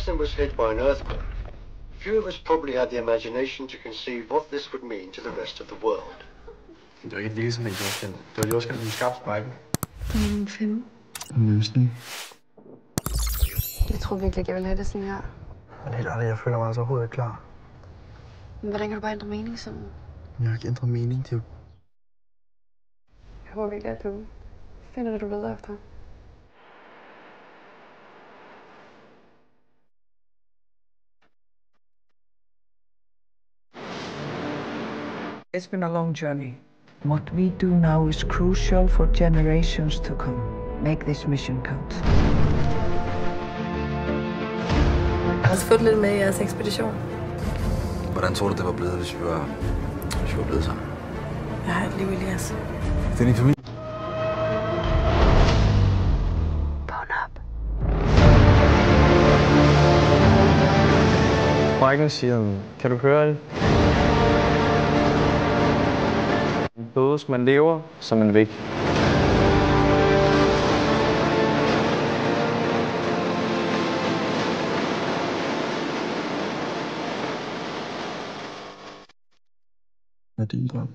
Iceland was hit by an earthquake, few of us probably had the imagination to conceive what this would mean to the rest of the world. Det var ikke et ligesom en jordskælv. Det var jordskælv, der skabte sprækken. En film. En løsning. Jeg tror virkelig ikke, jeg vil have det sådan her. Men helt ærligt, jeg føler mig altså overhovedet ikke klar. Men hvordan kan du bare ændre mening sådan? Jeg har ikke ændret mening, det er jo... Jeg håber virkelig, at du finder det, du leder efter. It's been a long journey. What we do now is crucial for generations to come. Make this mission count. Jeg har også fået lidt med i jeres ekspedition. Hvordan tror du, det var blevet, hvis vi var blevet sammen? Jeg har et liv, Elias. Det er din familie. Vågn op. Michael siger, kan du høre det? Man dødes, man lever, som man væk. Hvad er din drøm?